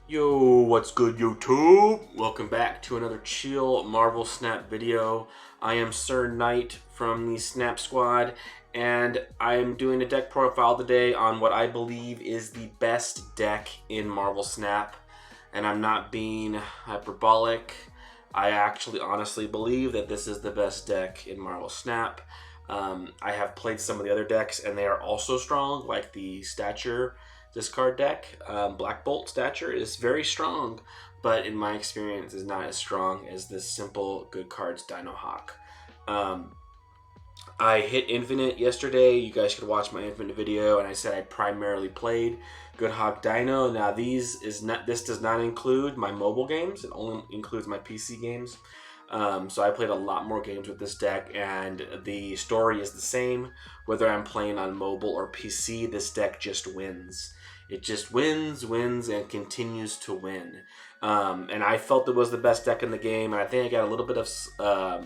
Yo, what's good, YouTube? Welcome back to another chill Marvel Snap video. I am Sir Knight from the Snap Squad, and I am doing a deck profile today on what I believe is the best deck in Marvel Snap. And I'm not being hyperbolic. I actually honestly believe that this is the best deck in Marvel Snap. I have played some of the other decks, and they are also strong, like the Stature discard deck. Black Bolt Stature is very strong, but in my experience is not as strong as this simple good cards Dino Hawk. I hit Infinite yesterday. You guys could watch my Infinite video, and I said I primarily played Good Hawk Dino. Now this does not include my mobile games. It only includes my PC games. So I played a lot more games with this deck, and the story is the same. Whether I'm playing on mobile or PC, this deck just wins. It just wins, and continues to win. And I felt it was the best deck in the game, and I think I got a little bit of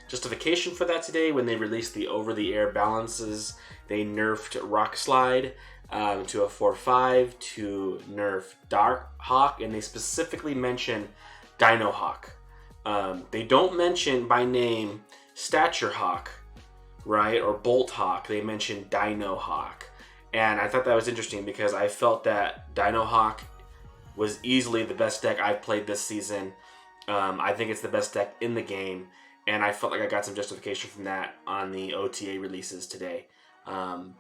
justification for that today when they released the over-the-air balances. They nerfed Rock Slide to a 4/5 to nerf Dark Hawk, and they specifically mention Dino Hawk. They don't mention by name Stature Hawk, right, or Bolt Hawk. They mention Dino Hawk. And I thought that was interesting because I felt that Dino Hawk was easily the best deck I've played this season. I think it's the best deck in the game, and I felt like I got some justification from that on the OTA releases today,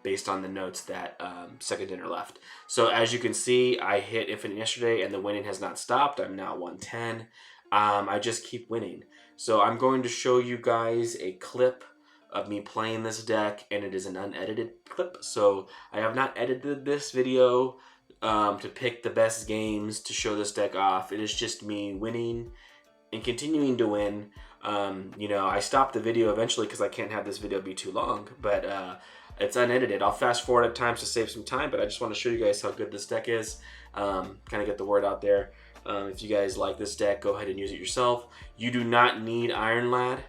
based on the notes that Second Dinner left. So as you can see, I hit Infinite yesterday, and the winning has not stopped. I'm now 110. I just keep winning. So I'm going to show you guys a clip of me playing this deck, and it is an unedited clip, so I have not edited this video to pick the best games to show this deck off. It is just me winning and continuing to win. I stopped the video eventually because I can't have this video be too long, but it's unedited. I'll fast forward at times to save some time, but I just want to show you guys how good this deck is, kind of get the word out there. If you guys like this deck, go ahead and use it yourself. You do not need Iron Lad.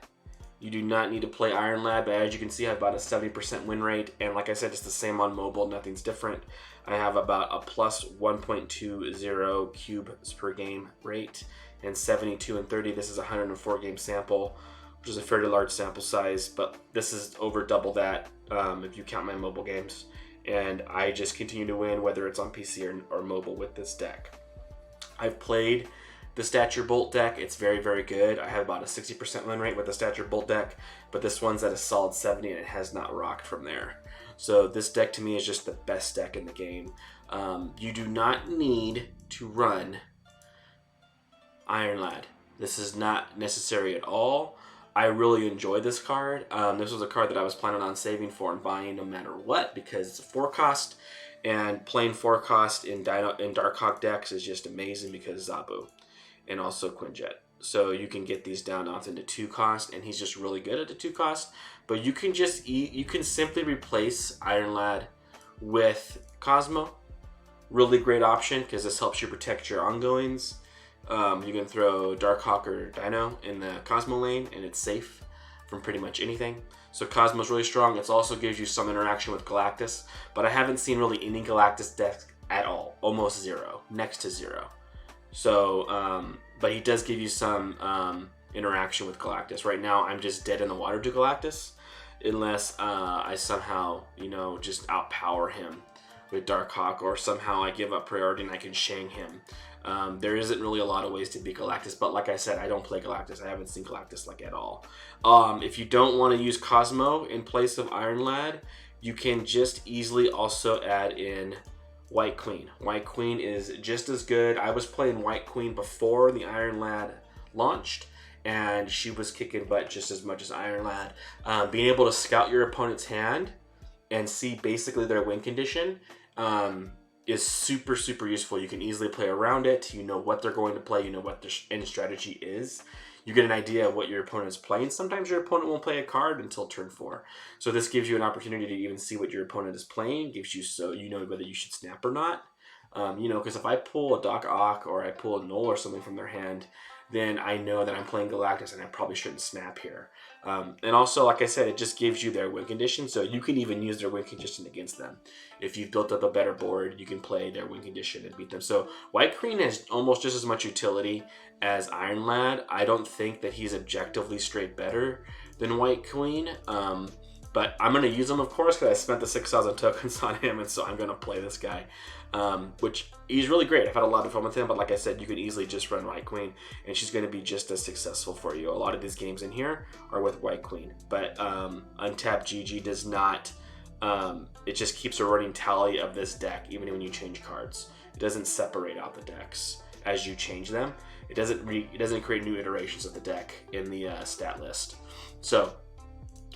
You do not need to play Iron Lad, but as you can see, I have about a 70% win rate, and like I said, it's the same on mobile, nothing's different. I have about a plus 1.20 cubes per game rate, and 72 and 30, this is a 104 game sample, which is a fairly large sample size, but this is over double that if you count my mobile games, and I just continue to win whether it's on PC or mobile with this deck. I've played the Stature Bolt deck. It's very, very good. I have about a 60% win rate with the Stature Bolt deck, but this one's at a solid 70 and it has not rocked from there. So this deck to me is just the best deck in the game. You do not need to run Iron Lad. This is not necessary at all. I really enjoy this card. This was a card that I was planning on saving for and buying no matter what because it's a 4-cost. And playing 4-cost in Dark Hawk decks is just amazing because Zabu and also Quinjet. So you can get these down off into 2-cost, and he's just really good at the 2-cost. But you can simply replace Iron Lad with Cosmo. Really great option because this helps you protect your ongoings. You can throw Dark Hawk or Dino in the Cosmo lane, and it's safe from pretty much anything. So Cosmo's really strong. It also gives you some interaction with Galactus, but I haven't seen really any Galactus decks at all. Almost zero. Next to zero. So, but he does give you some interaction with Galactus. Right now, I'm just dead in the water to Galactus, unless I somehow, just outpower him with Dark Hawk, or somehow I give up priority and I can Shang him. There isn't really a lot of ways to beat Galactus, but like I said, I don't play Galactus. I haven't seen Galactus at all. If you don't want to use Cosmo in place of Iron Lad, you can just easily also add in White Queen. White Queen is just as good. I was playing White Queen before the Iron Lad launched, and she was kicking butt just as much as Iron Lad. Being able to scout your opponent's hand and see basically their win condition is super, super useful. You can easily play around it. You know what they're going to play. You know what their end strategy is. You get an idea of what your opponent is playing. Sometimes your opponent won't play a card until turn 4. So this gives you an opportunity to even see what your opponent is playing. Gives you so you know whether you should snap or not. You know, because if I pull a Doc Ock or I pull a Null or something from their hand, then I know that I'm playing Galactus and I probably shouldn't snap here. And also, like I said, it just gives you their win condition, so you can even use their win condition against them. If you've built up a better board, you can play their win condition and beat them. So White Queen has almost just as much utility as Iron Lad. I don't think that he's objectively straight better than White Queen. But I'm going to use him, of course, because I spent the 6,000 tokens on him, and so I'm going to play this guy, which he's really great. I've had a lot of fun with him, but like I said, you can easily just run White Queen, and she's going to be just as successful for you. A lot of these games in here are with White Queen, but Untapped GG does not, it just keeps a running tally of this deck, even when you change cards. It doesn't separate out the decks as you change them. It doesn't create new iterations of the deck in the stat list. So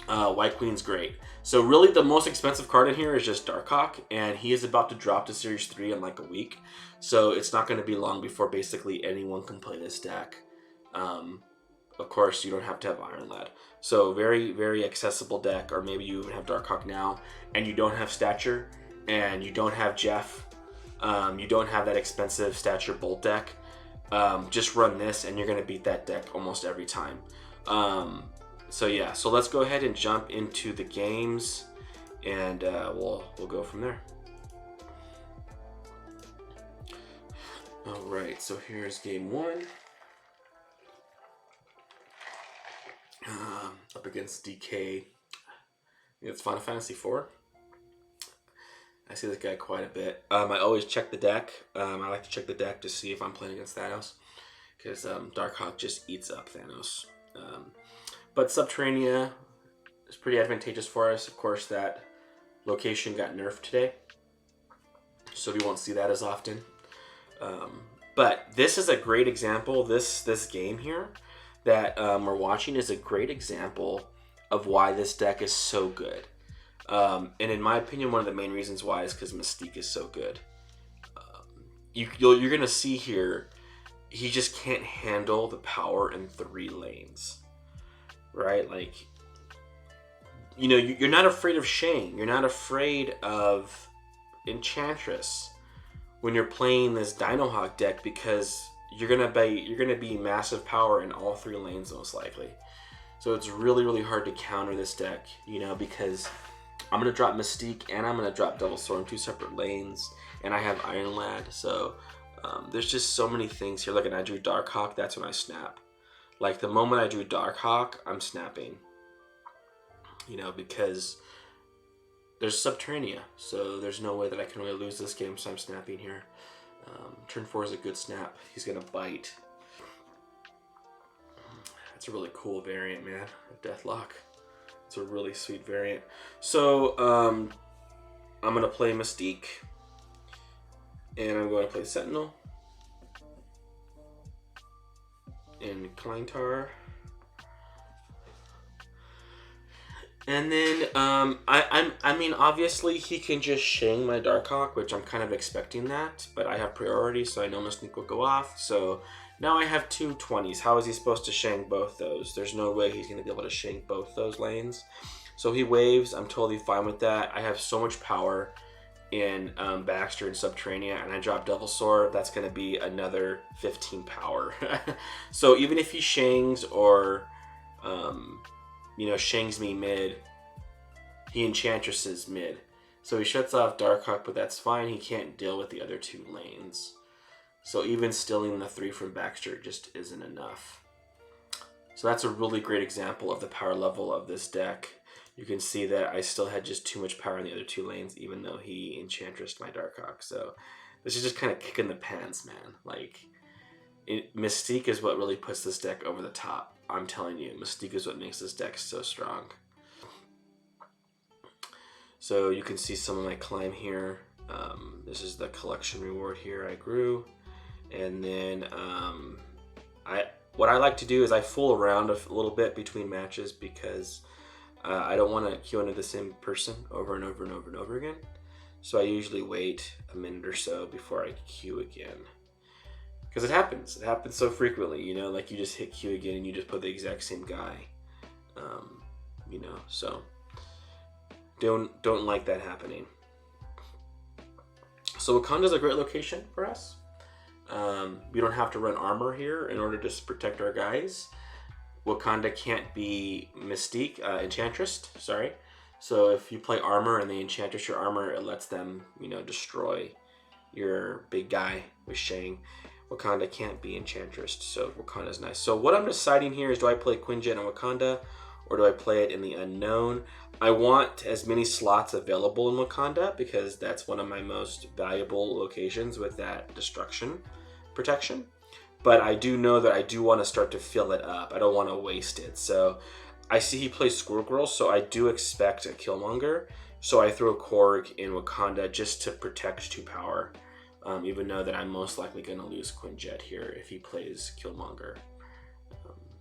White Queen's great. So really the most expensive card in here is just Dark Hawk, and he is about to drop to Series 3 in like a week. So it's not going to be long before basically anyone can play this deck. Of course, you don't have to have Iron Lad. So very, very accessible deck, or maybe you even have Dark Hawk now, and you don't have Stature, and you don't have Jeff. You don't have that expensive Stature Bolt deck. Just run this, and you're going to beat that deck almost every time. So yeah, so let's go ahead and jump into the games, and we'll go from there. All right, so here's game one. Up against DK. It's Final Fantasy IV. I see this guy quite a bit. I always check the deck. I like to check the deck to see if I'm playing against Thanos, because Dark Hawk just eats up Thanos. But Subterranea is pretty advantageous for us. Of course, that location got nerfed today, so we won't see that as often. But this is a great example. This game here that we're watching is a great example of why this deck is so good. And in my opinion, one of the main reasons why is because Mystique is so good. You're going to see here, he just can't handle the power in 3 lanes. Right? Like, you know, you're not afraid of Shang. You're not afraid of Enchantress when you're playing this Dino Hawk deck, because you're gonna be massive power in all 3 lanes most likely. So it's really, really hard to counter this deck, you know, because I'm gonna drop Mystique and I'm gonna drop Double Sword in 2 separate lanes, and I have Iron Lad. So there's just so many things here. Like, when I drew Dark Hawk, that's when I snap. Like, the moment I drew Dark Hawk, I'm snapping. You know, because there's Subterranea, so there's no way that I can really lose this game, so I'm snapping here. Turn 4 is a good snap. He's going to bite. That's a really cool variant, man. Deathlock. It's a really sweet variant. So, I'm going to play Mystique. And I'm going to play Sentinel. And Kleintar. And then, I mean, obviously he can just Shang my Darkhawk, which I'm kind of expecting that, but I have priority, so I know Mystique will go off. So now I have 2 20s. How is he supposed to Shang both those? There's no way he's going to be able to Shang both those lanes. So he waves. I'm totally fine with that. I have so much power in Baxter and Subterranea, and I drop Devil Sword. That's going to be another 15 power. So even if he Shangs or... you know, Shangs me mid, he Enchantresses mid. So he shuts off Darkhawk, but that's fine. He can't deal with the other 2 lanes. So even stealing the 3 from Baxter just isn't enough. So that's a really great example of the power level of this deck. You can see that I still had just too much power in the other 2 lanes, even though he Enchantressed my Darkhawk. So this is just kind of kicking the pants, man. Like, Mystique is what really puts this deck over the top. I'm telling you, Mystique is what makes this deck so strong. So you can see some of my climb here. This is the collection reward here I grew. And then what I like to do is I fool around a little bit between matches, because I don't want to queue into the same person over and over and over and over again. So I usually wait a minute or so before I queue again. Because it happens so frequently, you know, like you just hit Q again and you just put the exact same guy, you know, so don't like that happening. So Wakanda's a great location for us. We don't have to run armor here in order to protect our guys. Wakanda can't be Mystique, Enchantress, sorry. So if you play armor and they Enchantress your armor, it lets them, destroy your big guy with Shang. Wakanda can't be Enchantress, so Wakanda's nice. So what I'm deciding here is, do I play Quinjet and Wakanda, or do I play it in the unknown? I want as many slots available in Wakanda because that's one of my most valuable locations with that destruction protection. But I do know that I do want to start to fill it up. I don't want to waste it. So I see he plays Squirrel Girl, so I do expect a Killmonger. So I throw Korg in Wakanda just to protect 2 power. Even though that I'm most likely going to lose Quinjet here if he plays Killmonger.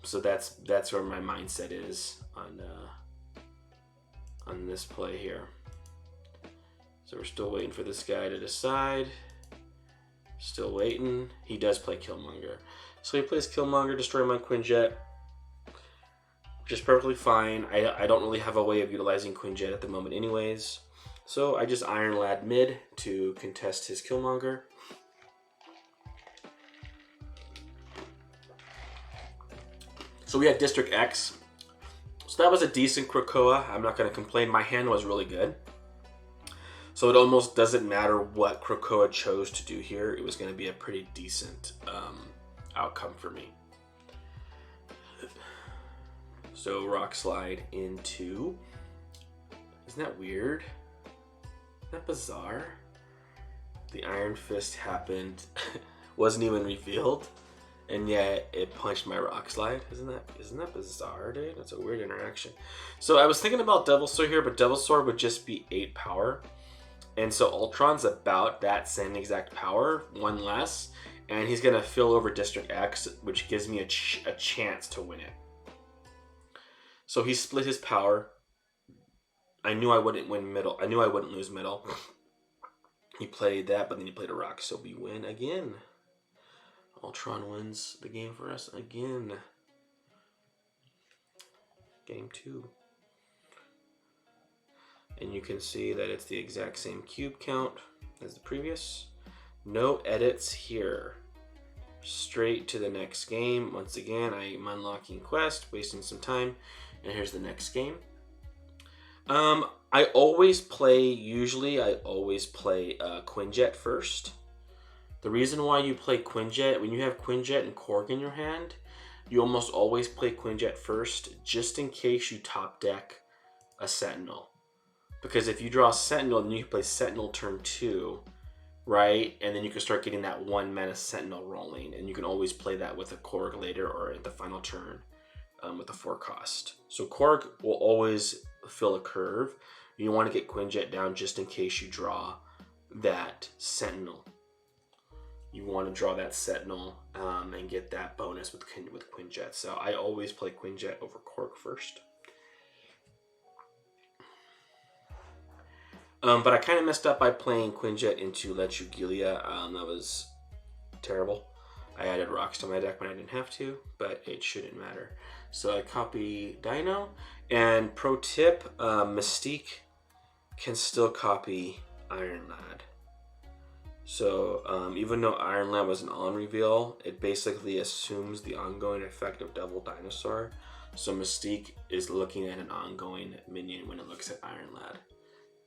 So that's where my mindset is on this play here. So we're still waiting for this guy to decide. Still waiting. He does play Killmonger. So he plays Killmonger, destroy my Quinjet. Which is perfectly fine. I don't really have a way of utilizing Quinjet at the moment anyways. So I just Iron Lad mid to contest his Killmonger. So we had District X. So that was a decent Krakoa. I'm not going to complain. My hand was really good. So it almost doesn't matter what Krakoa chose to do here. It was going to be a pretty decent outcome for me. So Rock Slide into... Isn't that weird? Isn't that bizarre? The Iron Fist happened, wasn't even revealed, and yet it punched my Rock Slide. Isn't that bizarre, dude? That's a weird interaction. So I was thinking about Devil Sword here, but Devil Sword would just be 8 power. And so Ultron's about that same exact power, 1 less, and he's going to fill over District X, which gives me a chance to win it. So he split his power. I knew I wouldn't win middle. I knew I wouldn't lose middle. He played that, but then he played a rock, so we win again. Ultron wins the game for us again. Game 2. And you can see that it's the exact same cube count as the previous. No edits here. Straight to the next game. Once again, I am unlocking quest, wasting some time. And here's the next game. I always play Quinjet first. The reason why you play Quinjet, when you have Quinjet and Korg in your hand, you almost always play Quinjet first, just in case you top deck a Sentinel. Because if you draw a Sentinel, then you can play Sentinel turn 2, right? And then you can start getting that 1 mana Sentinel rolling, and you can always play that with a Korg later or at the final turn with a 4 cost. So Korg will always fill a curve. You want to get Quinjet down just in case you draw that Sentinel. You want to draw that Sentinel and get that bonus with Quinjet. So I always play Quinjet over Korg first. But I kind of messed up by playing Quinjet into Lechu Gilia. That was terrible. I added rocks to my deck when I didn't have to, but it shouldn't matter. So I copy Dino. And pro tip, Mystique can still copy Iron Lad. So even though Iron Lad was an on reveal, it basically assumes the ongoing effect of Devil Dinosaur. So Mystique is looking at an ongoing minion when it looks at Iron Lad.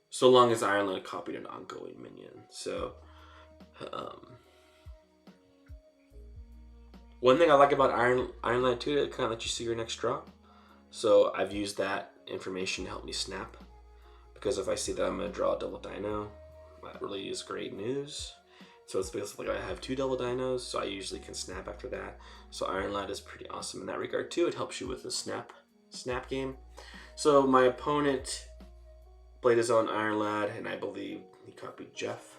So long as Iron Lad copied an ongoing minion. So one thing I like about Iron Lad too, it kind of lets you see your next draw. So I've used that information to help me snap. Because if I see that I'm going to draw a double dino, that really is great news. So it's basically like I have 2 double dinos, so I usually can snap after that. So Iron Lad is pretty awesome in that regard too. It helps you with the snap game. So my opponent played his own Iron Lad, and I believe he copied Jeff.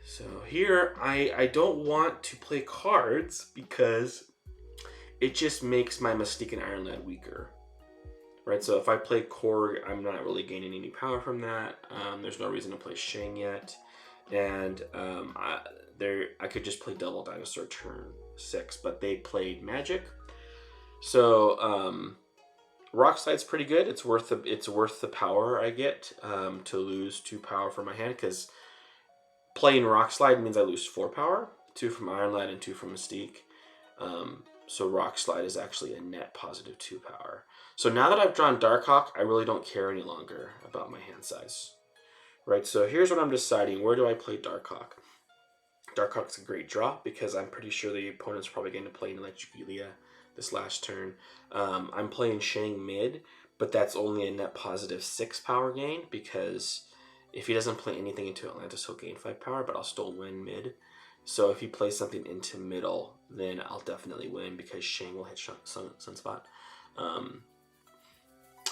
So here, I don't want to play cards because it just makes my Mystique and Iron Lad weaker. Right, so if I play Korg, I'm not really gaining any power from that. There's no reason to play Shang yet. And I could just play Double Dinosaur turn 6, but they played Magic. So Rock Slide's pretty good. It's worth the power I get to lose 2 power from my hand, because playing Rock Slide means I lose 4 power, 2 from Iron Lad and 2 from Mystique. So Rock Slide is actually a net positive 2 power. So now that I've drawn Dark Hawk, I really don't care any longer about my hand size. Right, so here's what I'm deciding. Where do I play Dark Hawk? Dark Hawk's a great draw because I'm pretty sure the opponent's probably going to play an Electric Elia this last turn. I'm playing Shang mid, but that's only a net positive 6 power gain, because if he doesn't play anything into Atlantis, he'll gain 5 power, but I'll still win mid. So if he plays something into middle, then I'll definitely win because Shang will hit Sunspot.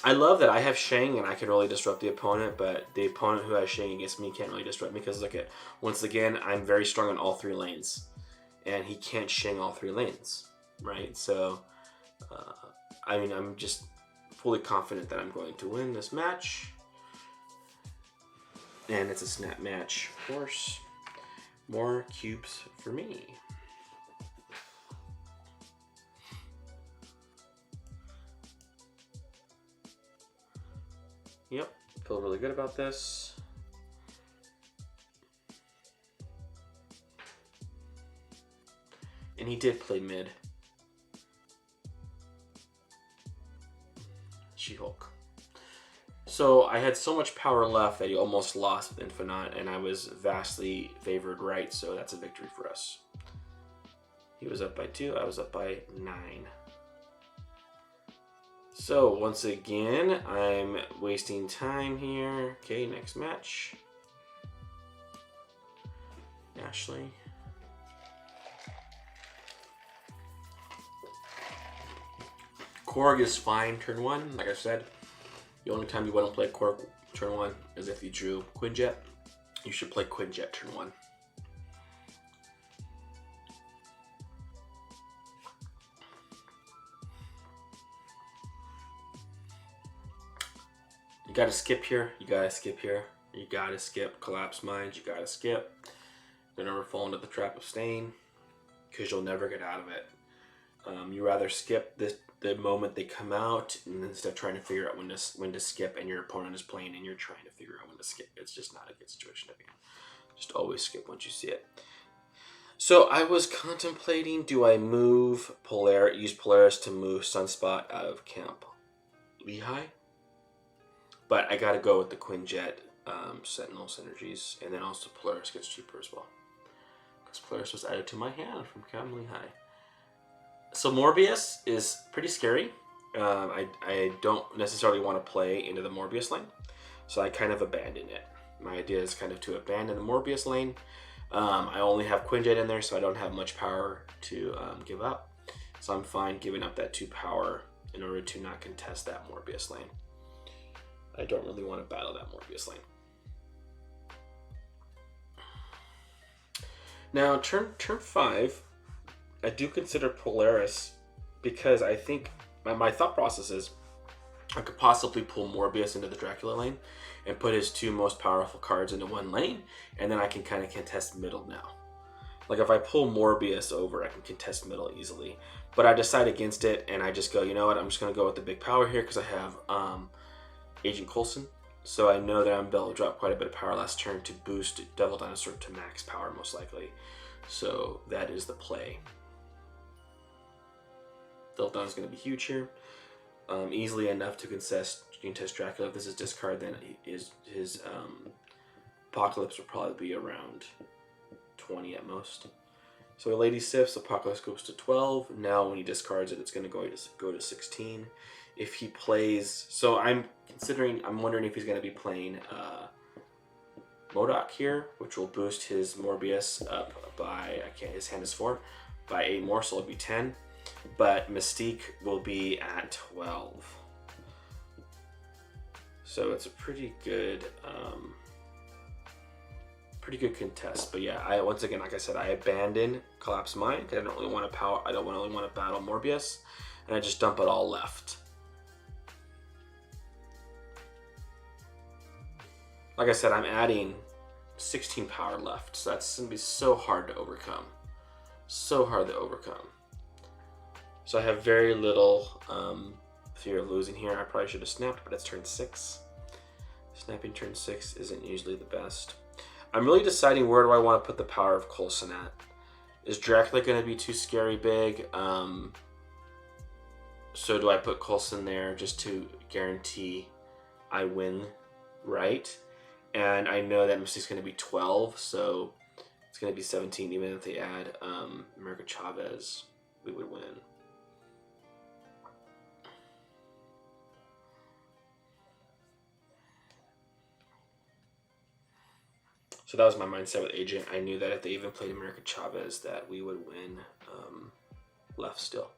I love that I have Shang and I can really disrupt the opponent, but the opponent who has Shang against me can't really disrupt me, because look at, once again, I'm very strong on all 3 lanes, and he can't Shang all 3 lanes, right? So, I mean, I'm just fully confident that I'm going to win this match, and it's a snap match, of course. More cubes for me. Yep, feel really good about this. And he did play mid. She-Hulk. So I had so much power left that he almost lost with Infinite, and I was vastly favored right, so that's a victory for us. He was up by 2, I was up by 9. So once again, I'm wasting time here. Okay, next match. Ashley. Korg is fine turn 1, like I said. The only time you want to play Korg turn 1 is if you drew Quinjet. You should play Quinjet turn 1. You gotta skip here, you gotta skip here, you gotta skip Collapse Mines, you gotta skip. You'll never fall into the trap of Stain, because you'll never get out of it. You rather skip the moment they come out, and instead of trying to figure out when to skip, and your opponent is playing and you're trying to figure out when to skip. It's just not a good situation to be in. Just always skip once you see it. So I was contemplating, do I move use Polaris to move Sunspot out of Camp Lehigh? But I gotta go with the Quinjet Sentinel synergies, and then also Polaris gets cheaper as well, because Polaris was added to my hand from Camp Lehigh. So Morbius is pretty scary. I don't necessarily want to play into the Morbius lane, so I kind of abandon it. My idea is kind of to abandon the Morbius lane. I only have Quinjet in there, so I don't have much power to give up. So I'm fine giving up that 2 power in order to not contest that Morbius lane. I don't really want to battle that Morbius lane. Now, turn 5, I do consider Polaris, because I think my thought process is I could possibly pull Morbius into the Dracula lane and put his 2 most powerful cards into one lane, and then I can kind of contest middle now. Like if I pull Morbius over, I can contest middle easily. But I decide against it, and I just go, you know what, I'm just going to go with the big power here because I have Agent Coulson. So I know that I'm able to drop quite a bit of power last turn to boost Devil Dinosaur to max power most likely. So that is the play. Devil Dinosaur is going to be huge here. Easily enough to contest Dracula. If this is discard, then his Apocalypse will probably be around 20 at most. So Lady Sif's Apocalypse goes to 12. Now when he discards it, it's going to go to 16. If he plays, so I'm wondering if he's going to be playing MODOK here, which will boost his Morbius up by, his hand is 4, by 8 more, so it'll be 10. But Mystique will be at 12. So it's a pretty good contest. But yeah, once again, like I said, I abandon Collapse Mine because I don't really want to battle Morbius, and I just dump it all left. Like I said, I'm adding 16 power left, so that's going to be so hard to overcome. So hard to overcome. So I have very little fear of losing here. I probably should have snapped, but it's turn 6. Snapping turn 6 isn't usually the best. I'm really deciding where do I want to put the power of Coulson at. Is Dracula going to be too scary big? So do I put Coulson there just to guarantee I win, right? And I know that Mystique's going to be 12, so it's going to be 17. Even if they add America Chavez, we would win. So that was my mindset with Agent. I knew that if they even played America Chavez, that we would win left still.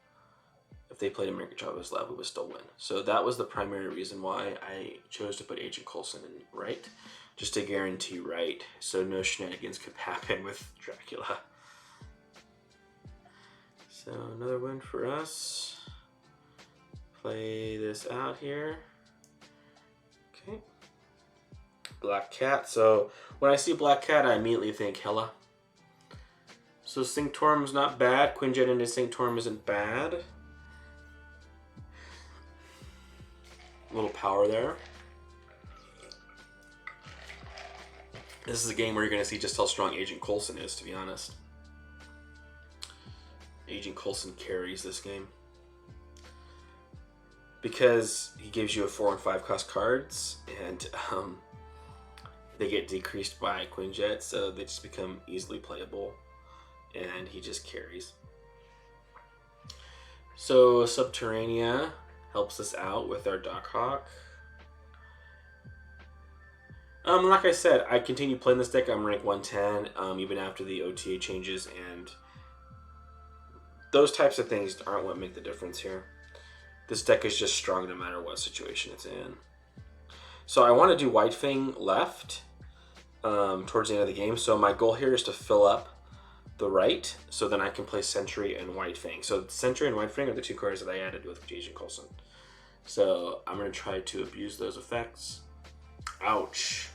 If they played America Chavez left, we would still win. So that was the primary reason why I chose to put Agent Coulson in right, just to guarantee right, so no shenanigans could happen with Dracula. So another win for us. Play this out here. Okay. Black Cat. So when I see Black Cat, I immediately think Hela. So Sanctorum's not bad. Quinjet into Sanctorum isn't bad. A little power there. This is a game where you're going to see just how strong Agent Coulson is, to be honest. Agent Coulson carries this game. Because he gives you a 4 and 5 cost cards, and they get decreased by Quinjet, so they just become easily playable, and he just carries. So Subterranea helps us out with our Dino Hawk. Like I said, I continue playing this deck. I'm rank 110, even after the OTA changes, and those types of things aren't what make the difference here. This deck is just strong no matter what situation it's in. So I want to do White Fang left towards the end of the game. So my goal here is to fill up the right, so then I can play Sentry and White Fang. So Sentry and White Fang are the 2 cards that I added with Agent Coulson. So I'm going to try to abuse those effects. Ouch.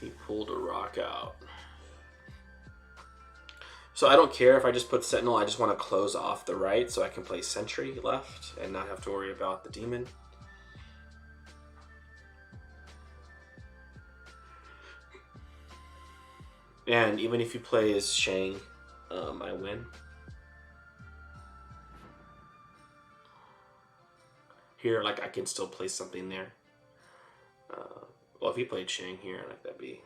He pulled a rock out. So I don't care if I just put Sentinel. I just want to close off the right so I can play Sentry left and not have to worry about the demon. And even if you play as Shang, I win. Here, like, I can still play something there. Well, if he played Shang here, like, that'd be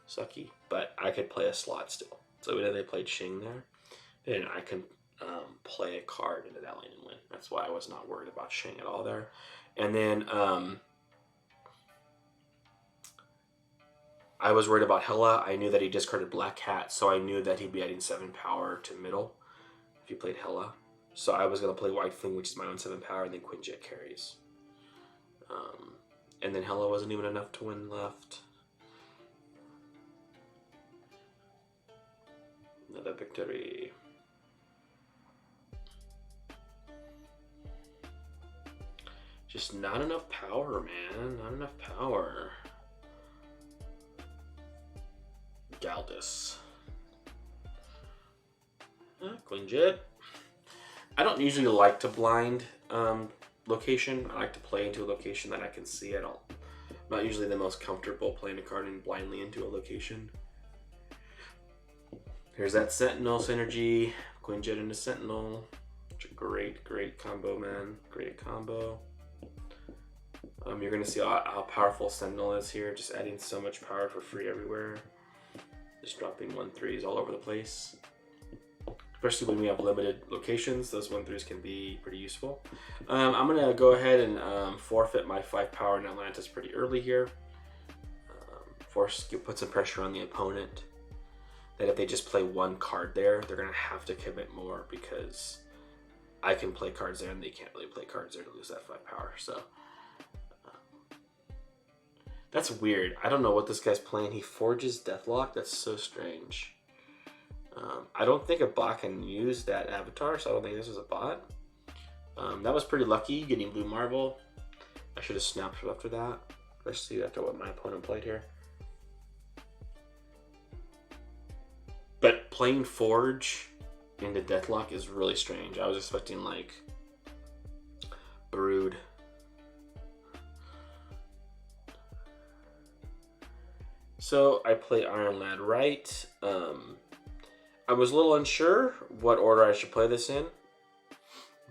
sucky. But I could play a slot still. So even if they played Shang there, then I can play a card into that lane and win. That's why I was not worried about Shang at all there. And then I was worried about Hela. I knew that he discarded Black Cat, so I knew that he'd be adding 7 power to middle if he played Hela. So I was going to play White Fang, which is my own 7 power, and then Quinjet carries. And then Hela wasn't even enough to win left. Another victory. Just not enough power, man. Not enough power. Galdus. Quinjet. I don't usually like to blind location. I like to play into a location that I can see. I'm not usually the most comfortable playing a card and blindly into a location. Here's that Sentinel synergy. Quinjet into Sentinel. Which a great combo, man. Great combo. You're going to see how powerful Sentinel is here. Just adding so much power for free everywhere. Just dropping 1/3s all over the place. Especially when we have limited locations, those 1/3s can be pretty useful. I'm going to go ahead and forfeit my 5 power in Atlantis pretty early here. Put some pressure on the opponent. That if they just play 1 card there, they're going to have to commit more because I can play cards there and they can't really play cards there to lose that 5 power. So that's weird. I don't know what this guy's playing. He forges Deathlock. That's so strange. I don't think a bot can use that avatar, so I don't think this was a bot. That was pretty lucky, getting Blue Marvel. I should have snapped after that, especially after what my opponent played here. But playing Forge into Deathlock is really strange. I was expecting like So I play Iron Lad right. I was a little unsure what order I should play this in,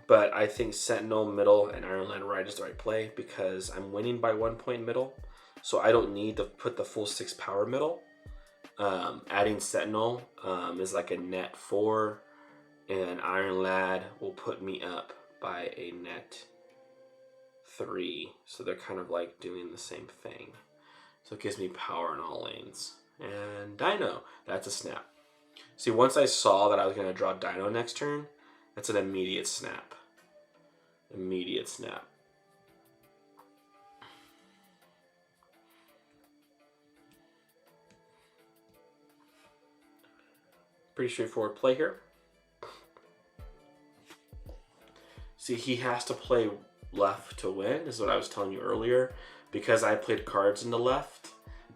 but I think Sentinel middle and Iron Lad right is the right play because I'm winning by 1 point middle, so I don't need to put the full 6 power middle. Adding Sentinel is like a net 4, and Iron Lad will put me up by a net 3, so they're kind of like doing the same thing. So it gives me power in all lanes. And Dino, that's a snap. See, once I saw that I was going to draw Dino next turn, that's an immediate snap. Immediate snap. Pretty straightforward play here. See, he has to play left to win, is what I was telling you earlier. Because I played cards in the left,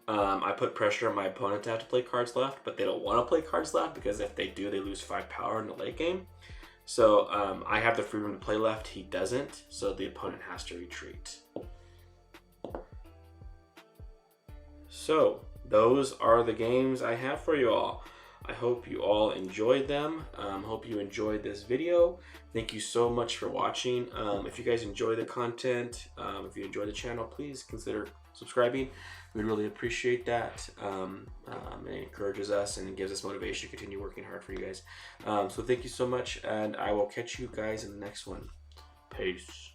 I put pressure on my opponent to have to play cards left, but they don't want to play cards left because if they do, they lose 5 power in the late game. So I have the freedom to play left, he doesn't, so the opponent has to retreat. So those are the games I have for you all. I hope you all enjoyed them. Hope you enjoyed this video. Thank you so much for watching. If you guys enjoy the content, if you enjoy the channel, please consider subscribing. We'd really appreciate that. It encourages us and it gives us motivation to continue working hard for you guys. So thank you so much, and I will catch you guys in the next one. Peace.